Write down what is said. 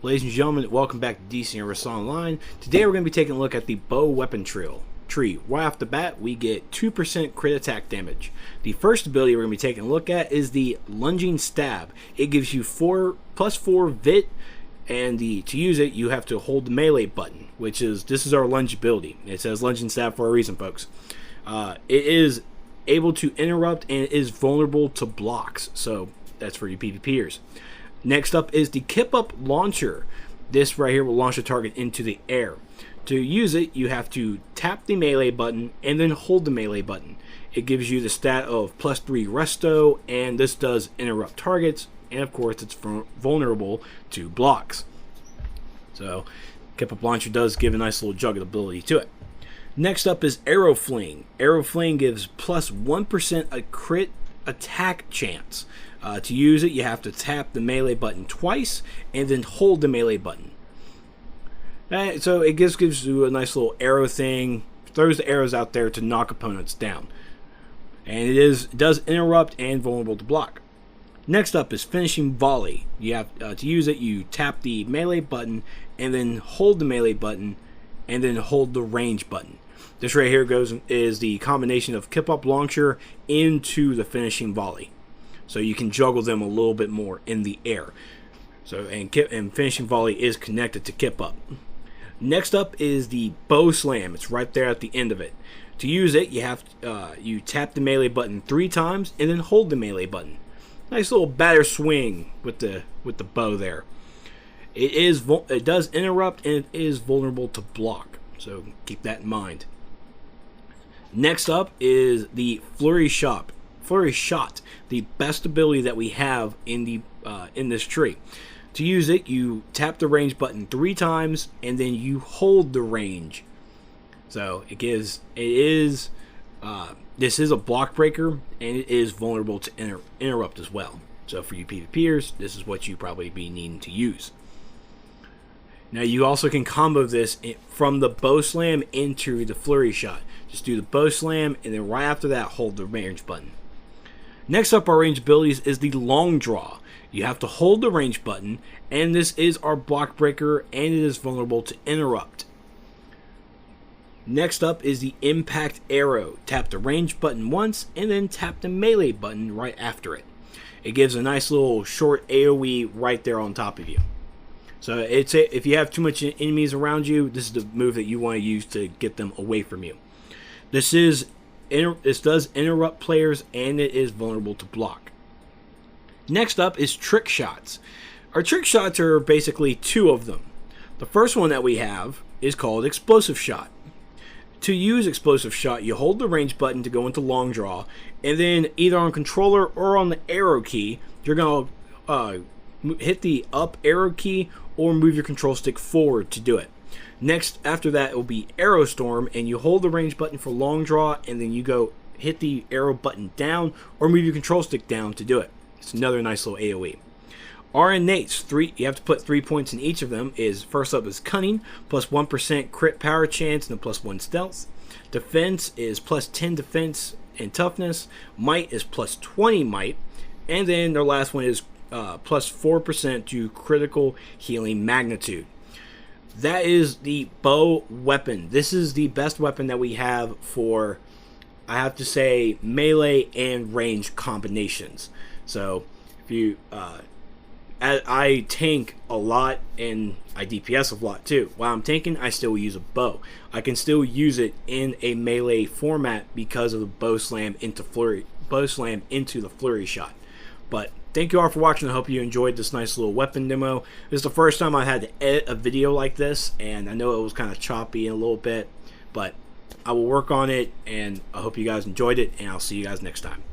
Ladies and gentlemen, welcome back to DC Universe Online. Today we're going to be taking a look at the bow weapon tree. Right off the bat, we get 2% crit attack damage. The first ability we're going to be taking a look at is the lunging stab. It gives you +4 vit, and to use it, you have to hold the melee button, this is our lunge ability. It says lunging stab for a reason, folks. It is able to interrupt and it is vulnerable to blocks, so that's for you PvPers. Next up is the Kip-Up Launcher. This right here will launch a target into the air. To use it, you have to tap the melee button and then hold the melee button. It gives you the stat of +3 resto, and this does interrupt targets, and of course it's vulnerable to blocks. So Kip-Up Launcher does give a nice little juggle ability to it. Next up is Arrow Fling. Arrow Fling gives +1% a crit attack chance. To use it, you have to tap the melee button twice and then hold the melee button. So it gives you a nice little arrow thing, throws the arrows out there to knock opponents down. And it does interrupt and vulnerable to block. Next up is Finishing Volley. You have to use it, you tap the melee button and then hold the melee button and then hold the range button. This right here is the combination of Kip-Up Launcher into the Finishing Volley. So you can juggle them a little bit more in the air. And Finishing Volley is connected to Kip-Up. Next up is the Bow Slam. It's right there at the end of it. To use it, you tap the melee button 3 times and then hold the melee button. Nice little batter swing with the bow there. It does interrupt and it is vulnerable to block. So keep that in mind. Next up is the Flurry Shot, the best ability that we have in this tree. To use it, you tap the range button 3 times and then you hold the range. So this is a block breaker and it is vulnerable to interrupt as well. So for you PvPers, this is what you probably be needing to use. Now you also can combo this from the Bow Slam into the Flurry Shot. Just do the Bow Slam and then right after that hold the range button. Next up our range abilities is the Long Draw. You have to hold the range button, and this is our block breaker and it is vulnerable to interrupt. Next up is the Impact Arrow. Tap the range button once and then tap the melee button right after it. It gives a nice little short AoE right there on top of you. So if you have too much enemies around you, this is the move that you want to use to get them away from you. This does interrupt players and it is vulnerable to block. Next up is Trick Shots. Our Trick Shots are basically 2 of them. The first one that we have is called Explosive Shot. To use Explosive Shot, you hold the range button to go into Long Draw, and then either on controller or on the arrow key, you're going to hit the up arrow key or move your control stick forward to do it. Next, after that, it will be Arrow Storm, and you hold the range button for Long Draw, and then you go hit the arrow button down or move your control stick down to do it. It's another nice little AoE. RNAtes, you have to put 3 points in each of them. First up is Cunning, +1% crit power chance and a +1 stealth. Defense is +10 defense and toughness. Might is +20 might. And then their last one is +4% to critical healing magnitude. That is the bow weapon. This is the best weapon that we have for, I have to say, melee and range combinations. So if you I tank a lot and I DPS a lot too. While I'm tanking, I still use a bow. I can still use it in a melee format because of the Bow Slam into the Flurry Shot. But thank you all for watching. I hope you enjoyed this nice little weapon demo. This is the first time I had to edit a video like this, and I know it was kind of choppy in a little bit, but I will work on it, and I hope you guys enjoyed it, and I'll see you guys next time.